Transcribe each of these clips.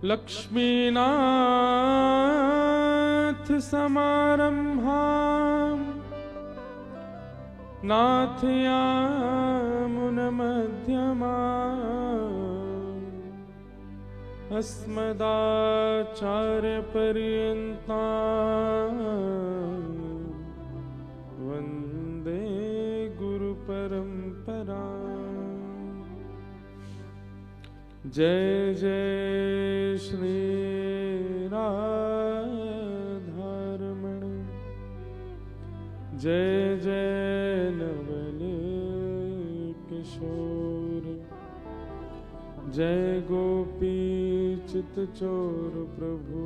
लक्ष्मीनाथ समारंभां नाथयामुनमध्यमाम् अस्मदाचार्यपर्यन्तां वन्दे गुरुपरम्पराम्। जय जय श्री राधारमण, जय जय नवल किशोर, जय गोपी चित्तचोर प्रभु,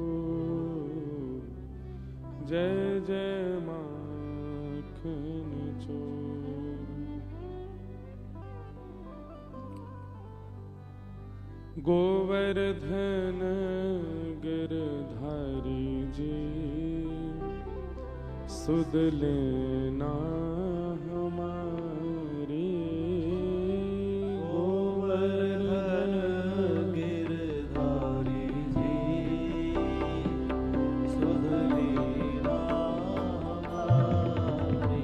जय जय माखन चोर। गोवर्धन गिरधारी जी सुध लेना हमारी। गोवर्धन गिरधारी जी सुध लेना हमारी।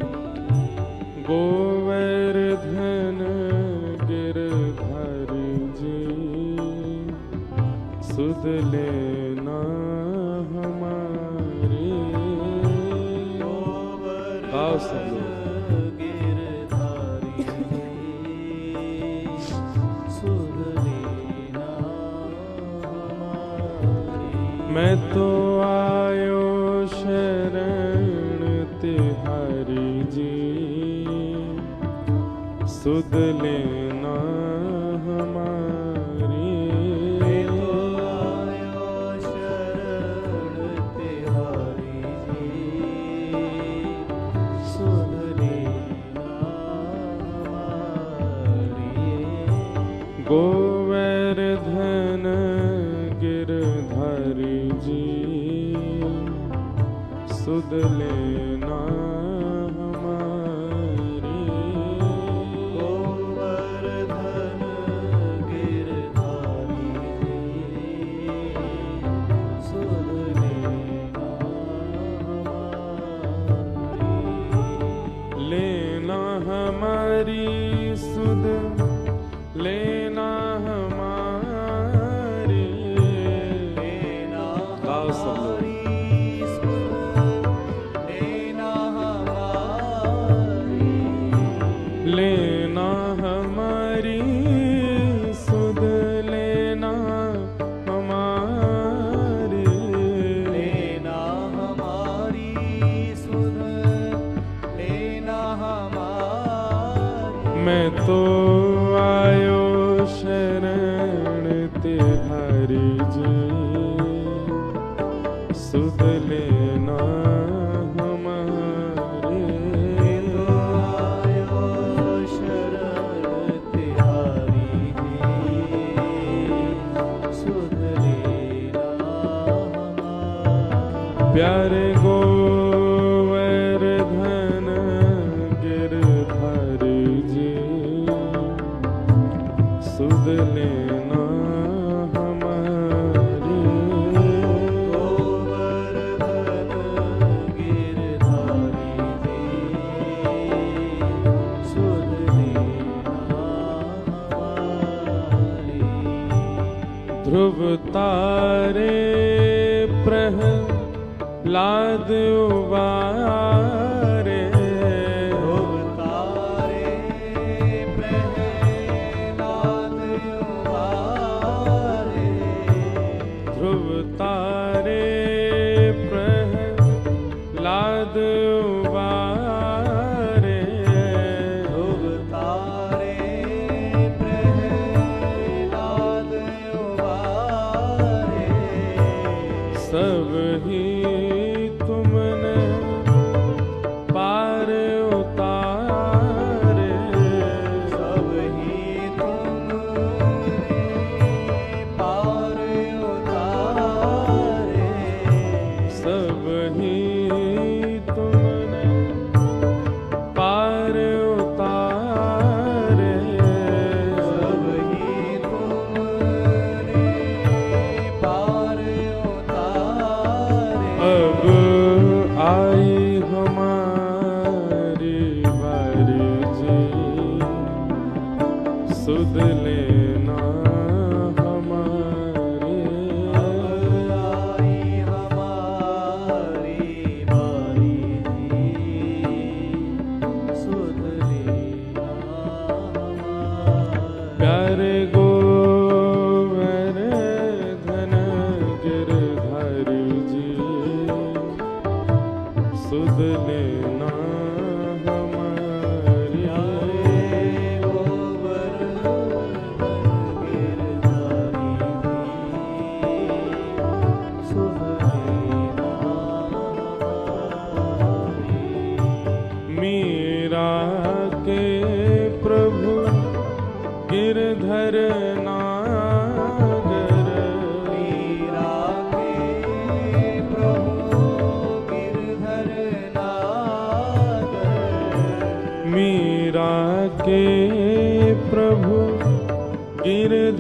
गोवर्धन गिरधारी जी सुध लेना हमारी। गाओ सब लोग। गिरधारी सुध लेना हमारी। मैं तो आयो शरण तिहारी जी सुध लेना हमारी। गोवर्धन गिरधारी जी सुध लेना हमारी। गोवर्धन गिरधारी जी सुध लेना हमारी। लेना हमारी सुध लेना हमारी। लेना गाओ सब लोग। लेना हमारी। लेना हमारी सुध लेना हमारी। लेना हमारी सुध लेना हमारी। मैं तो आयो शरण तिहारी जी सुध लेना हमारे। तो आयो शरण तिहारी जी सुध लेना हमारी। प्यारे गोवर्धन गिरधारी जी सुध लेना हमारी। गोवर्धन गिरधारी जी सुध लेना हमारी। ध्रुव तारे प्रहलाद उबारे। ध्रुव तारे प्रहलाद उबारे। ध्रुव तारे प्रहलाद उबारे। ध्रुव तारे प्रहलाद उबारे। सब ही तुमने पार उतारे। सब ही तुमने पार उतारे। सब ही तुम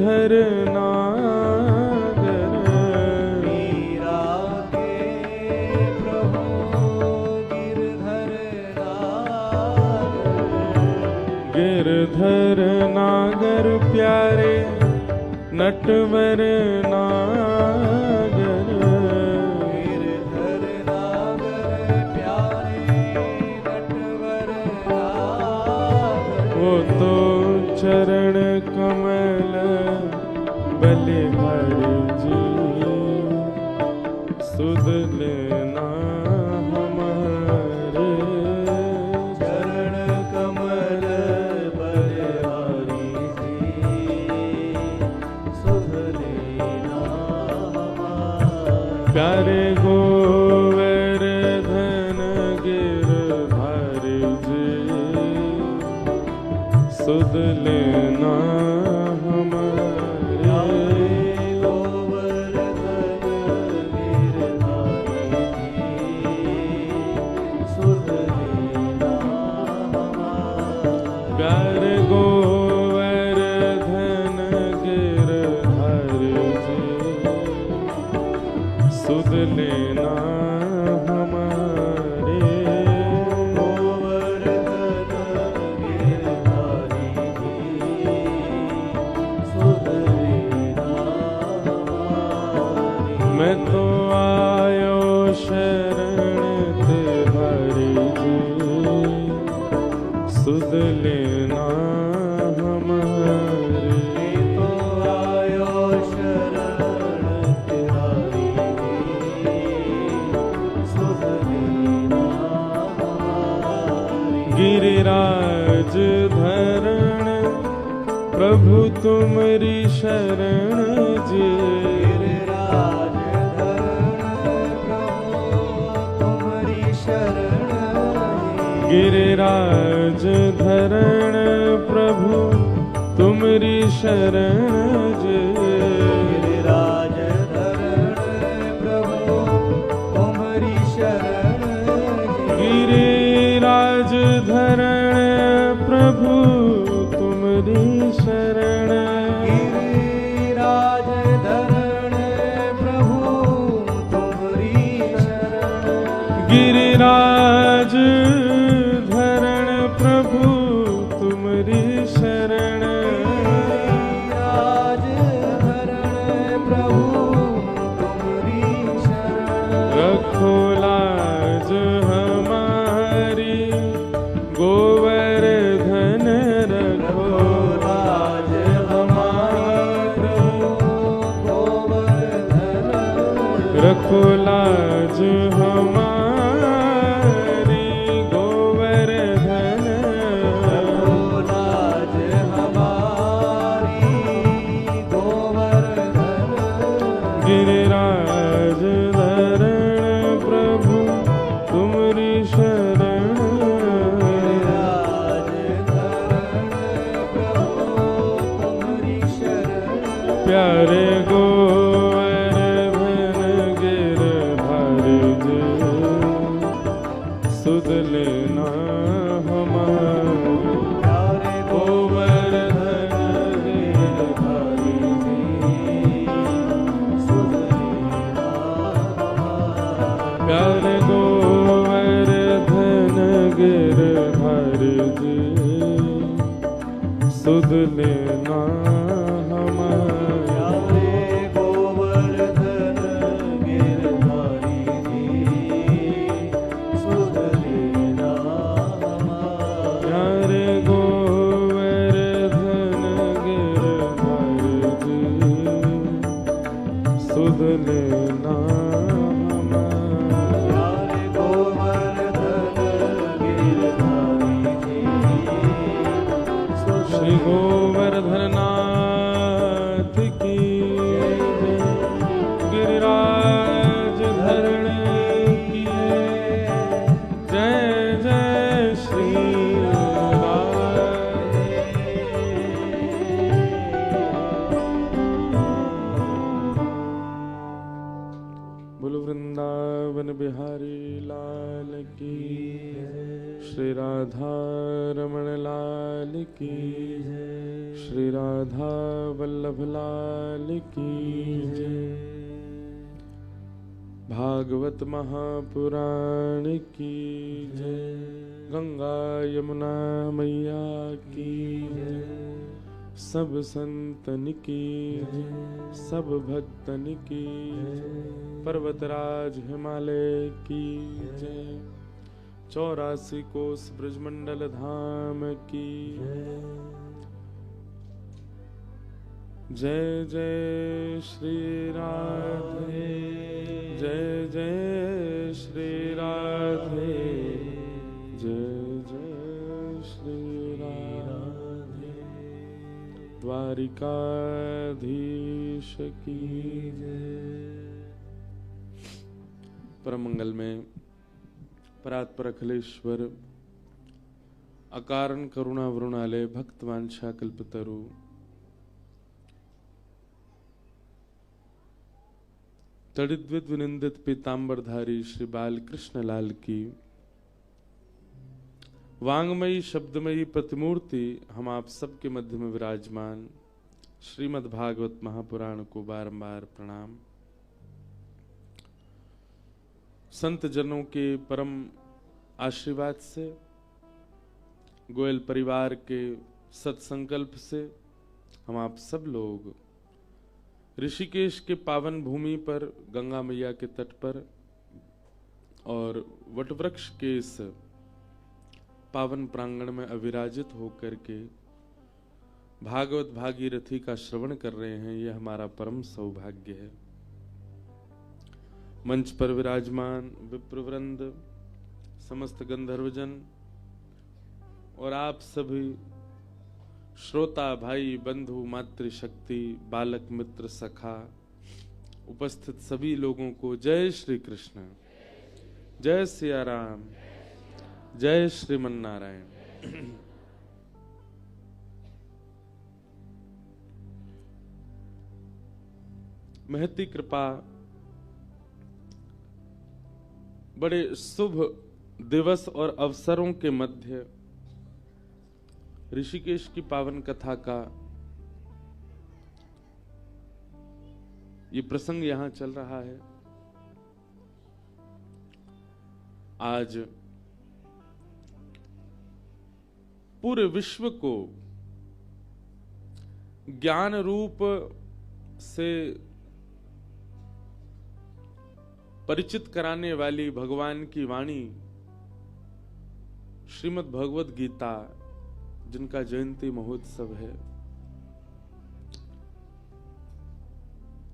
गिरधर नागर मीरा के प्रभु गिरधर नागर गिरधर नागर प्यारे नटवर नागर गिरधर नागर प्यारे नटवर नागर वो तो चरण कमल बलिहारी जी सुध लेना हमारे चरण कमल बलिहारी जी सुध लेना हमारे प्यारे गोवर्धन गिरधारी जी सुध लेना हमारे गोवर्धन गिरधारी जी सुध लेना हमारे प्यारे गोवर्धन गिरधारी जी सुध लेना हमारे गोवर्धन गिरधारी जी सुध लेना हमारे मैं तो आयो शरण तिहारी जी सुध लेना हमारे तो आयो शरण तिहारी जी सुध लेना हमारे गिरिराज धरण प्रभु तुमरी शरण जी गिरिराज धरण प्रभु तुम्हारी शरण गिरिराज धरण प्रभु तुमरी शरण जी गिरिराज धरण प्रभु तुम्हारी शरण गिरिराज धरण प्रभु तुमरी शरण गिरिराज धरण प्रभु तुम्हारी शरण गिरिराज धरण प्रभु तुमरी शरण गिरिराज धरण प्रभु तुम्हारी शरण रखो लाज हमारी गोवर्धन रखो लाज हमारी प्रभु गोवर्धन रखो लाज हमारी गोवर्धन लाज हमारी गोवर्धन गिरिराज धरण प्रभु तुमरी शरण गिरिराज धरण प्रभु तुम्हारी शरण प्यारे गोवर्धन गिरधारी जी सुध लेना हमारे प्यारे गोवर्धन गिरधारी जी सुध लेना हमारे प्यारे गोवर्धन गिरधारी जी सुध लेना हमारे प्यारे गोवर्धन गिरधारी जी सुध लेना हमारे प्यारे गोवर्धन गिरधारी जी सुध लेना हमारे प्यारे गोवर्धन गिरधारी जी सुध श्री गोवर्धन नाथ की जय। गिरिराज धरण की जय जय श्री राधे। बोलो वृंदावन बिहारी लाल की श्री राधा रमण लाल की श्री राधा वल्लभ लाल की जय। भागवत महापुराण की जय। गंगा यमुना मैया की जय। सब संतन की जय, सब भक्तन की जय। पर्वतराज हिमालय की जय। 84 कोस ब्रजमंडल धाम की जय। जय श्री राधे, जय जय श्री राधे, जय जय श्री राधे। द्वारिकाधीश की जय। परम मंगल में परात्पर अखिलेश्वर अकारण करुणा वरुणालय भक्तवांछा कल्पतरु तड़िद्विद विनिंदित पीतांबरधारी श्री बाल कृष्ण लाल की वांगमयी शब्दमयी प्रतिमूर्ति हम आप सबके मध्य में विराजमान श्रीमद् भागवत महापुराण को बारंबार प्रणाम। संत जनों के परम आशीर्वाद से, गोयल परिवार के सत्संकल्प से हम आप सब लोग ऋषिकेश के पावन भूमि पर गंगा मैया के तट पर और वटवृक्ष के इस पावन प्रांगण में अविराजित होकर के भागवत भागीरथी का श्रवण कर रहे हैं, यह हमारा परम सौभाग्य है। मंच पर विराजमान विप्रवृंद, समस्त गंधर्वजन और आप सभी श्रोता भाई बंधु मातृशक्ति बालक मित्र सखा उपस्थित सभी लोगों को जय श्री कृष्ण, जय सिया राम, जय श्रीमन नारायण। महती कृपा बड़े शुभ दिवस और अवसरों के मध्य ऋषिकेश की पावन कथा का ये प्रसंग यहां चल रहा है। आज पूरे विश्व को ज्ञान रूप से परिचित कराने वाली भगवान की वाणी श्रीमद् भगवद गीता, जिनका जयंती महोत्सव है,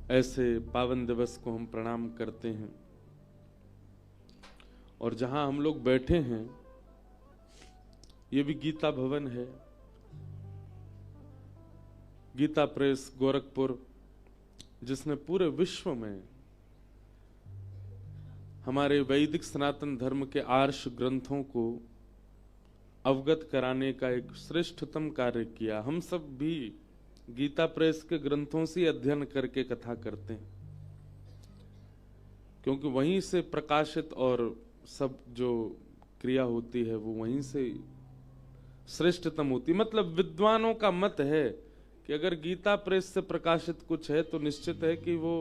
ऐसे पावन दिवस को हम प्रणाम करते हैं। और जहां हम लोग बैठे हैं ये भी गीता भवन है, गीता प्रेस गोरखपुर, जिसने पूरे विश्व में हमारे वैदिक सनातन धर्म के आर्ष ग्रंथों को अवगत कराने का एक श्रेष्ठतम कार्य किया। हम सब भी गीता प्रेस के ग्रंथों से अध्ययन करके कथा करते हैं, क्योंकि वहीं से प्रकाशित और सब जो क्रिया होती है वो वहीं से श्रेष्ठतम होती। मतलब विद्वानों का मत है कि अगर गीता प्रेस से प्रकाशित कुछ है तो निश्चित है कि वो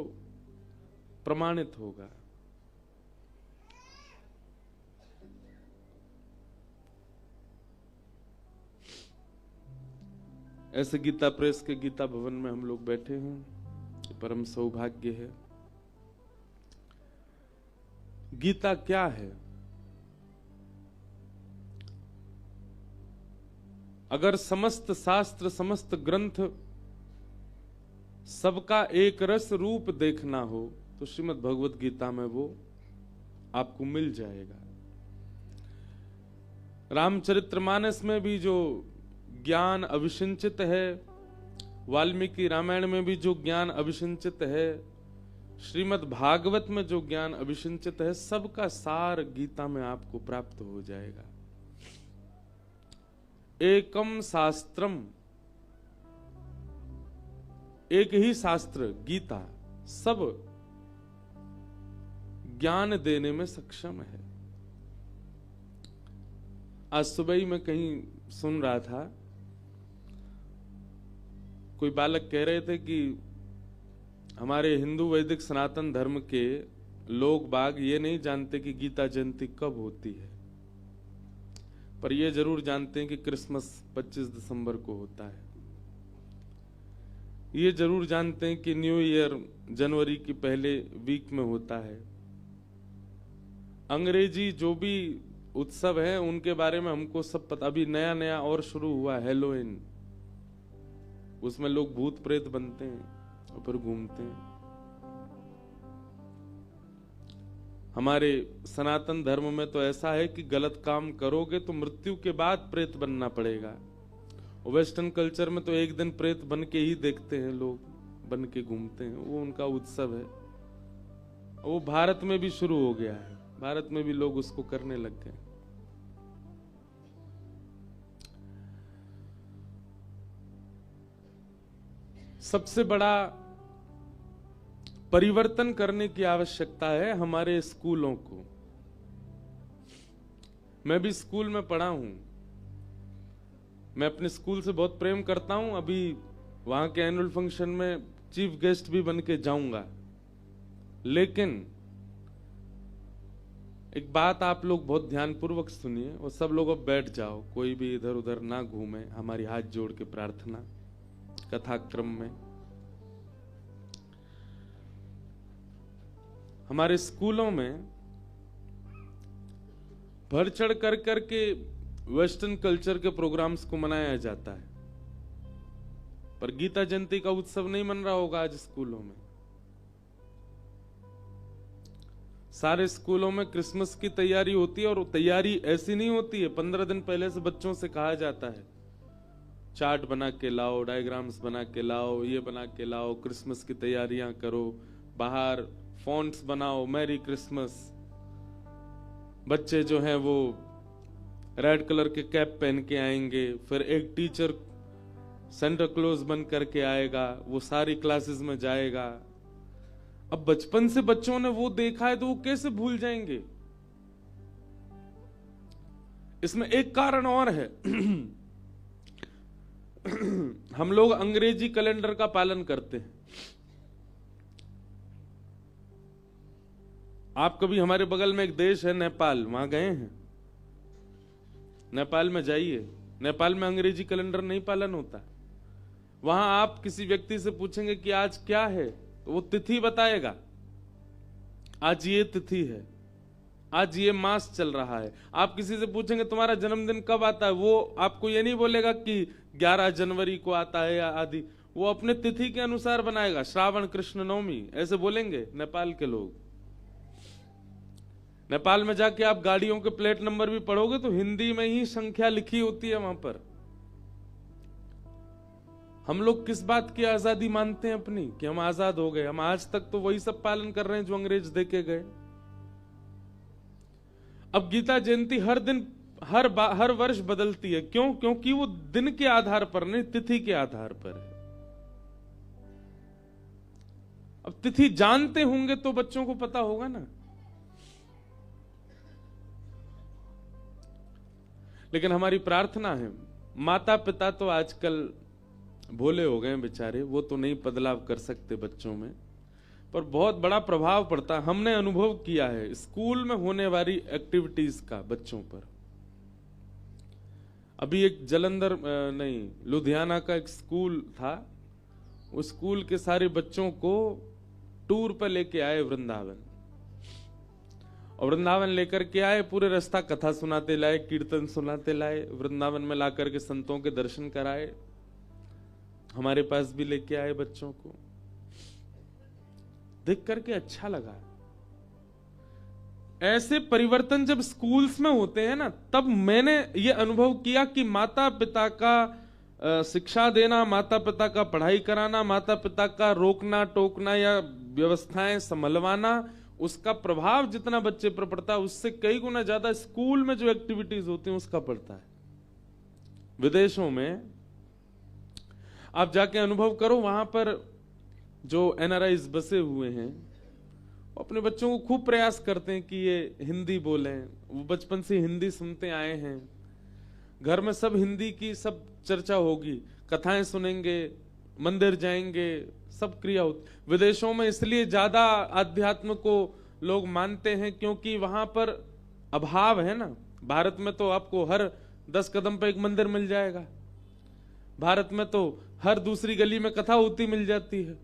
प्रमाणित होगा। ऐसे गीता प्रेस के गीता भवन में हम लोग बैठे हैं, परम सौभाग्य है। गीता क्या है? अगर समस्त शास्त्र समस्त ग्रंथ सबका एक रस रूप देखना हो तो श्रीमद् भगवद गीता में वो आपको मिल जाएगा। रामचरितमानस में भी जो ज्ञान अविसंचित है, वाल्मीकि रामायण में भी जो ज्ञान अविसंचित है, श्रीमद् भागवत में जो ज्ञान अविसंचित है, सबका सार गीता में आपको प्राप्त हो जाएगा। एकम शास्त्रम, एक ही शास्त्र गीता सब ज्ञान देने में सक्षम है। आज सुबह ही मैं कहीं सुन रहा था, कोई बालक कह रहे थे कि हमारे हिंदू वैदिक सनातन धर्म के लोग बाग ये नहीं जानते कि गीता जयंती कब होती है, पर ये जरूर जानते हैं कि क्रिसमस 25 दिसंबर को होता है। ये जरूर जानते हैं कि न्यू ईयर जनवरी की पहले वीक में होता है। अंग्रेजी जो भी उत्सव है उनके बारे में हमको सब पता। अभी नया नया और शुरू हुआ हैलोवीन, उसमें लोग भूत प्रेत बनते हैं और फिर घूमते हैं। हमारे सनातन धर्म में तो ऐसा है कि गलत काम करोगे तो मृत्यु के बाद प्रेत बनना पड़ेगा। वेस्टर्न कल्चर में तो एक दिन प्रेत बन के ही देखते हैं लोग, बन के घूमते हैं, वो उनका उत्सव है। वो भारत में भी शुरू हो गया है, भारत में भी लोग उसको करने लग गए। सबसे बड़ा परिवर्तन करने की आवश्यकता है हमारे स्कूलों को। मैं भी स्कूल में पढ़ा हूं, मैं अपने स्कूल से बहुत प्रेम करता हूं। अभी वहां के एनुअल फंक्शन में चीफ गेस्ट भी बन के जाऊंगा। लेकिन एक बात आप लोग बहुत ध्यानपूर्वक सुनिए और सब लोग अब बैठ जाओ, कोई भी इधर उधर ना घूमे। हमारी हाथ जोड़ के प्रार्थना कथाक्रम में। हमारे स्कूलों में बढ़ चढ़ कर करके वेस्टर्न कल्चर के प्रोग्राम्स को मनाया जाता है, पर गीता जयंती का उत्सव नहीं मन रहा होगा आज स्कूलों में। सारे स्कूलों में क्रिसमस की तैयारी होती है, और तैयारी ऐसी नहीं होती है। 15 दिन पहले से बच्चों से कहा जाता है चार्ट बना के लाओ, डायग्राम्स बना के लाओ, ये बना के लाओ, क्रिसमस की तैयारियां करो, बाहर फॉन्ट्स बनाओ, मैरी क्रिसमस। बच्चे जो हैं वो रेड कलर के कैप पहन के आएंगे, फिर एक टीचर सेंटा क्लॉज बन करके आएगा, वो सारी क्लासेस में जाएगा। अब बचपन से बच्चों ने वो देखा है तो वो कैसे भूल जाएंगे। इसमें एक कारण और है हम लोग अंग्रेजी कैलेंडर का पालन करते हैं। आप कभी, हमारे बगल में एक देश है नेपाल, वहां गए हैं? नेपाल में जाइए, नेपाल में अंग्रेजी कैलेंडर नहीं पालन होता। वहां आप किसी व्यक्ति से पूछेंगे कि आज क्या है, तो वो तिथि बताएगा। आज ये तिथि है, आज ये मास चल रहा है। आप किसी से पूछेंगे तुम्हारा जन्मदिन कब आता है, वो आपको ये नहीं बोलेगा कि 11 जनवरी को आता है या आदि, वो अपने तिथि के अनुसार बनाएगा। श्रावण कृष्ण नवमी ऐसे बोलेंगे नेपाल के लोग। नेपाल में जाके आप गाड़ियों के प्लेट नंबर भी पढ़ोगे तो हिंदी में ही संख्या लिखी होती है वहां पर। हम लोग किस बात की आजादी मानते हैं अपनी, कि हम आजाद हो गए। हम आज तक तो वही सब पालन कर रहे हैं जो अंग्रेज देके गए। अब गीता जयंती हर दिन हर वर्ष बदलती है। क्यों? क्योंकि वो दिन के आधार पर नहीं, तिथि के आधार पर है। अब तिथि जानते होंगे तो बच्चों को पता होगा ना। लेकिन हमारी प्रार्थना है, माता पिता तो आजकल भोले हो गए बेचारे, वो तो नहीं बदलाव कर सकते बच्चों में, पर बहुत बड़ा प्रभाव पड़ता है। हमने अनुभव किया है स्कूल में होने वाली एक्टिविटीज का बच्चों पर। अभी एक जलंधर नहीं, लुधियाना का एक स्कूल था, उस स्कूल के सारे बच्चों को टूर पर लेके आए वृंदावन, और वृंदावन लेकर के आए। पूरे रास्ता कथा सुनाते लाए, कीर्तन सुनाते लाए, वृंदावन में ला करके संतों के दर्शन कराए। हमारे पास भी लेके आए बच्चों को, देख करके अच्छा लगा। ऐसे परिवर्तन जब स्कूल्स में होते हैं ना, तब मैंने ये अनुभव किया कि माता पिता का शिक्षा देना, माता पिता का पढ़ाई कराना, माता पिता का रोकना टोकना या व्यवस्थाएं संभलवाना, उसका प्रभाव जितना बच्चे पर पड़ता है उससे कई गुना ज्यादा स्कूल में जो एक्टिविटीज होती हैं उसका पड़ता है। विदेशों में आप जाके अनुभव करो, वहां पर जो एनआरआईज बसे हुए हैं वो अपने बच्चों को खूब प्रयास करते हैं कि ये हिंदी बोलें। वो बचपन से हिंदी सुनते आए हैं, घर में सब हिंदी की सब चर्चा होगी, कथाएं सुनेंगे, मंदिर जाएंगे, सब क्रिया होती। विदेशों में इसलिए ज्यादा आध्यात्म को लोग मानते हैं क्योंकि वहां पर अभाव है ना। भारत में तो आपको हर 10 कदम पे एक मंदिर मिल जाएगा, भारत में तो हर दूसरी गली में कथा होती मिल जाती है।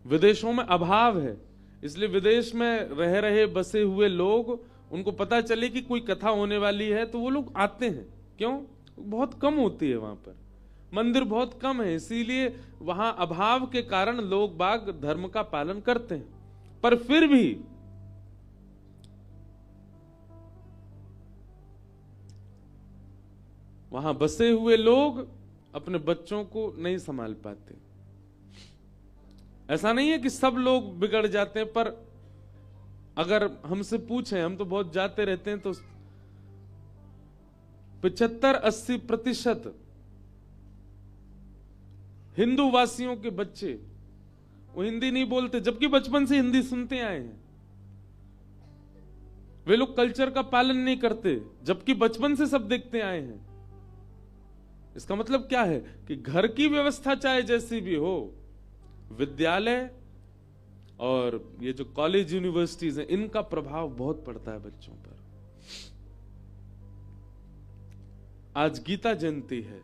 विदेशों में अभाव है, इसलिए विदेश में रह रहे बसे हुए लोग, उनको पता चले कि कोई कथा होने वाली है तो वो लोग आते हैं। क्यों? बहुत कम होती है वहां पर, मंदिर बहुत कम है, इसीलिए वहां अभाव के कारण लोग बाग धर्म का पालन करते हैं। पर फिर भी वहां बसे हुए लोग अपने बच्चों को नहीं संभाल पाते। ऐसा नहीं है कि सब लोग बिगड़ जाते हैं, पर अगर हमसे पूछें, हम तो बहुत जाते रहते हैं, तो 75-80% हिंदू वासियों के बच्चे वो हिंदी नहीं बोलते, जबकि बचपन से हिंदी सुनते आए हैं। वे लोग कल्चर का पालन नहीं करते, जबकि बचपन से सब देखते आए हैं। इसका मतलब क्या है कि घर की व्यवस्था चाहे जैसी भी हो, विद्यालय और ये जो कॉलेज यूनिवर्सिटीज हैं, इनका प्रभाव बहुत पड़ता है बच्चों पर। आज गीता जयंती है,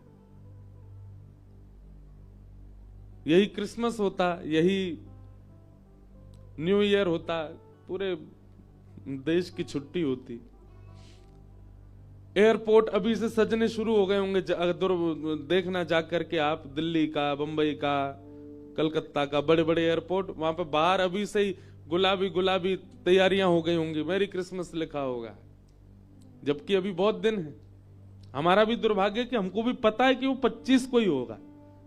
यही क्रिसमस होता, यही न्यू ईयर होता, पूरे देश की छुट्टी होती। एयरपोर्ट अभी से सजने शुरू हो गए होंगे, अगर देखना जाकर के आप, दिल्ली का, बंबई का, कलकत्ता का, बड़े बड़े एयरपोर्ट, वहां पे बाहर अभी से ही गुलाबी गुलाबी तैयारियां हो गई होंगी, मैरी क्रिसमस लिखा होगा, जबकि अभी बहुत दिन है। हमारा भी दुर्भाग्य कि हमको भी पता है कि वो 25 को ही होगा,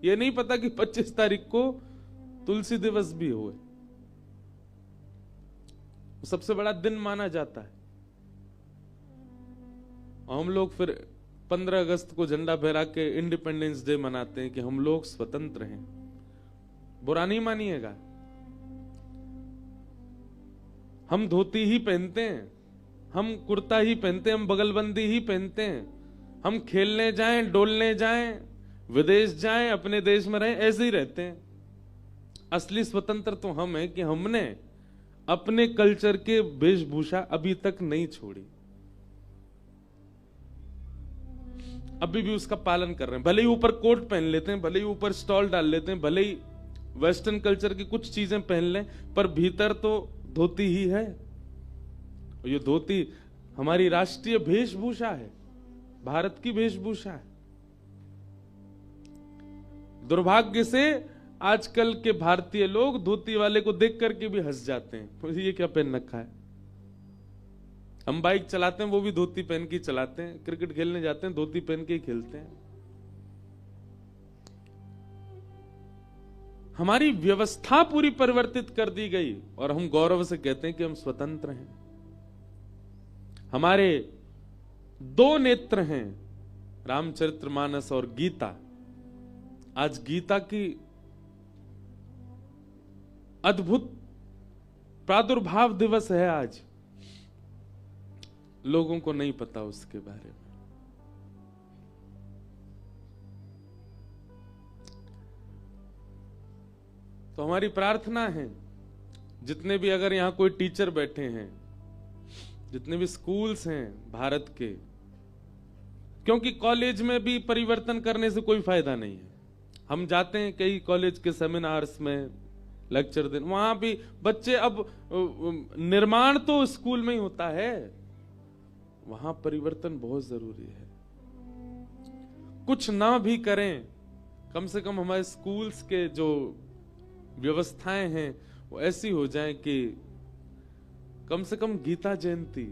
ये नहीं पता कि 25 तारीख को तुलसी दिवस भी हुए। सबसे बड़ा दिन माना जाता है। हम लोग फिर 15 अगस्त को झंडा फहरा के इंडिपेंडेंस डे मनाते हैं कि हम लोग स्वतंत्र हैं। बुरा नहीं मानिएगा, हम धोती ही पहनते हैं, हम कुर्ता ही पहनते हैं, हम बगलबंदी ही पहनते हैं, हम खेलने जाएं, डोलने जाएं, विदेश जाएं, अपने देश में रहें, ऐसे ही रहते हैं। असली स्वतंत्र तो हम हैं कि हमने अपने कल्चर के वेशभूषा अभी तक नहीं छोड़ी, अभी भी उसका पालन कर रहे हैं। भले ही ऊपर कोट पहन लेते हैं, भले ही ऊपर स्टॉल डाल लेते हैं, भले ही वेस्टर्न कल्चर की कुछ चीजें पहन लें, पर भीतर तो धोती ही है। ये धोती हमारी राष्ट्रीय वेशभूषा है, भारत की वेशभूषा है। दुर्भाग्य से आजकल के भारतीय लोग धोती वाले को देख करके भी हंस जाते हैं, ये क्या पहन रखा है। हम बाइक चलाते हैं, वो भी धोती पहन के चलाते हैं, क्रिकेट खेलने जाते हैं, धोती पहन के ही खेलते हैं। हमारी व्यवस्था पूरी परिवर्तित कर दी गई और हम गौरव से कहते हैं कि हम स्वतंत्र हैं। हमारे 2 नेत्र हैं, रामचरितमानस और गीता। आज गीता की अद्भुत प्रादुर्भाव दिवस है। आज लोगों को नहीं पता उसके बारे में। तो हमारी प्रार्थना है, जितने भी अगर यहां कोई टीचर बैठे हैं, जितने भी स्कूल्स हैं भारत के, क्योंकि कॉलेज में भी परिवर्तन करने से कोई फायदा नहीं है। हम जाते हैं कई कॉलेज के सेमिनार्स में, लेक्चर देने, वहां भी बच्चे, अब निर्माण तो स्कूल में ही होता है, वहां परिवर्तन बहुत जरूरी है। कुछ ना भी करें, कम से कम हमारे स्कूल्स के जो व्यवस्थाएं हैं वो ऐसी हो जाएं कि कम से कम गीता जयंती,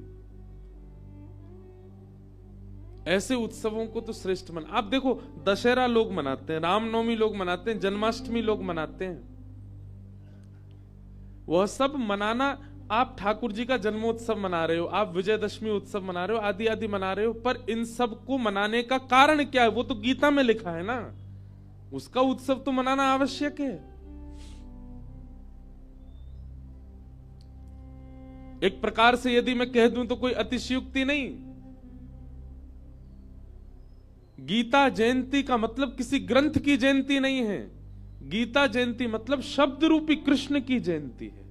ऐसे उत्सवों को तो श्रेष्ठ मन। आप देखो, दशहरा लोग मनाते हैं, रामनवमी लोग मनाते हैं, जन्माष्टमी लोग मनाते हैं, वह सब मनाना, आप ठाकुर जी का जन्मोत्सव मना रहे हो, आप विजयदशमी उत्सव मना रहे हो, आदि आदि मना रहे हो, पर इन सब को मनाने का कारण क्या है? वो तो गीता में लिखा है ना, उसका उत्सव तो मनाना आवश्यक है। एक प्रकार से यदि मैं कह दूं तो कोई अतिशयोक्ति नहीं। गीता जयंती का मतलब किसी ग्रंथ की जयंती नहीं है, गीता जयंती मतलब शब्द रूपी कृष्ण की जयंती है।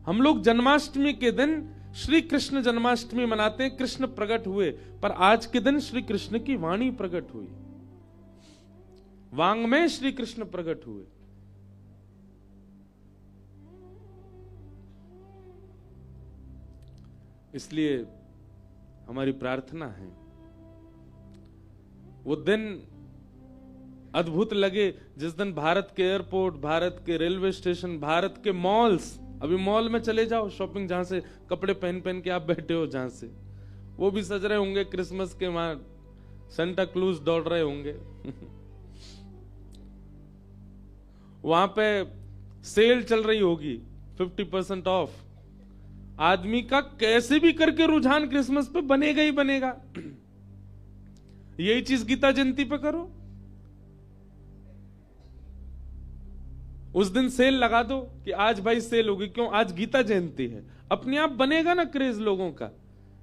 हम लोग जन्माष्टमी के दिन श्री कृष्ण जन्माष्टमी मनाते हैं, कृष्ण प्रकट हुए, पर आज के दिन श्री कृष्ण की वाणी प्रकट हुई, वांग में श्री कृष्ण प्रकट हुए। इसलिए हमारी प्रार्थना है वो दिन अद्भुत लगे जिस दिन भारत के एयरपोर्ट, भारत के रेलवे स्टेशन, भारत के मॉल्स, अभी मॉल में चले जाओ शॉपिंग, जहां से कपड़े पहन पहन के आप बैठे हो, जहां से वो भी सज रहे होंगे क्रिसमस के, वहां सेंटा क्लूज दौड़ रहे होंगे वहां पे सेल चल रही होगी 50% ऑफ। आदमी का कैसे भी करके रुझान क्रिसमस पे बनेगा ही बनेगा। यही चीज गीता जयंती पे करो, उस दिन सेल लगा दो कि आज भाई सेल होगी, क्यों? आज गीता जयंती है। अपने आप बनेगा ना क्रेज लोगों का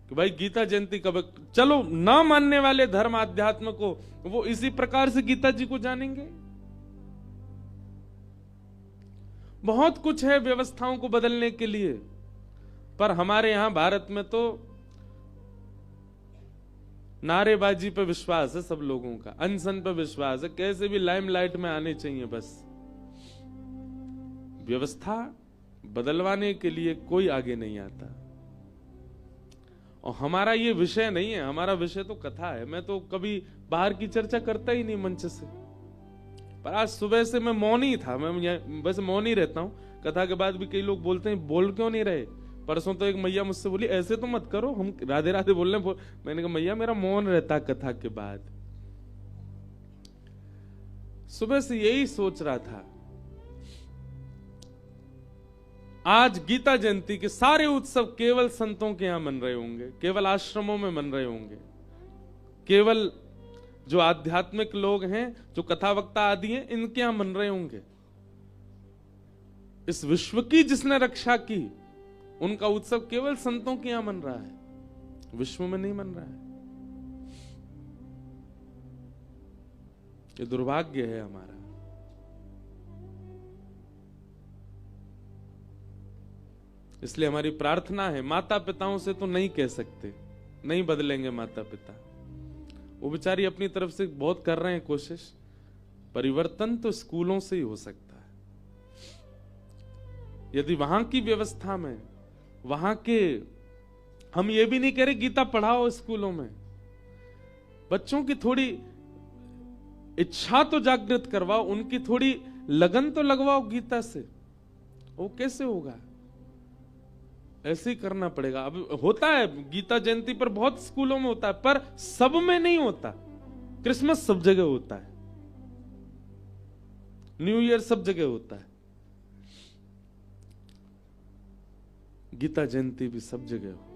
कि भाई गीता जयंती कब है। चलो ना मानने वाले धर्म आध्यात्म को वो इसी प्रकार से गीता जी को जानेंगे। बहुत कुछ है व्यवस्थाओं को बदलने के लिए, पर हमारे यहां भारत में तो नारेबाजी पे विश्वास है सब लोगों का, अनशन पे विश्वास है, कैसे भी लाइमलाइट में आने चाहिए। बस व्यवस्था बदलवाने के लिए कोई आगे नहीं आता। और हमारा ये विषय नहीं है, हमारा विषय तो कथा है। मैं तो कभी बाहर की चर्चा करता ही नहीं मंच से, पर आज सुबह से मैं मौन ही था। मैं बस मौन ही रहता हूं। कथा के बाद भी कई लोग बोलते हैं बोल क्यों नहीं रहे। परसों तो एक मैया मुझसे बोली ऐसे तो मत करो, हम राधे राधे बोल रहे हैं। मैंने कहा मैया मेरा मौन रहता कथा के बाद। सुबह से यही सोच रहा था। आज गीता जयंती के सारे उत्सव केवल संतों के यहां मन रहे होंगे, केवल आश्रमों में मन रहे होंगे, केवल जो आध्यात्मिक लोग हैं, जो कथा वक्ता आदि हैं, इनके यहां मन रहे होंगे। इस विश्व की जिसने रक्षा की, उनका उत्सव केवल संतों के यहां मन रहा है, विश्व में नहीं मन रहा है। ये दुर्भाग्य है हमारा। इसलिए हमारी प्रार्थना है, माता पिताओं से तो नहीं कह सकते, नहीं बदलेंगे माता पिता, वो बेचारी अपनी तरफ से बहुत कर रहे हैं कोशिश। परिवर्तन तो स्कूलों से ही हो सकता है। यदि वहां की व्यवस्था में, वहां के, हम ये भी नहीं कह रहे गीता पढ़ाओ स्कूलों में, बच्चों की थोड़ी इच्छा तो जागृत करवाओ, उनकी थोड़ी लगन तो लगवाओ गीता से। वो कैसे होगा? ऐसे ही करना पड़ेगा। अब होता है गीता जयंती पर बहुत स्कूलों में होता है, पर सब में नहीं होता। क्रिसमस सब जगह होता है, न्यू ईयर सब जगह होता है, गीता जयंती भी सब जगह हो।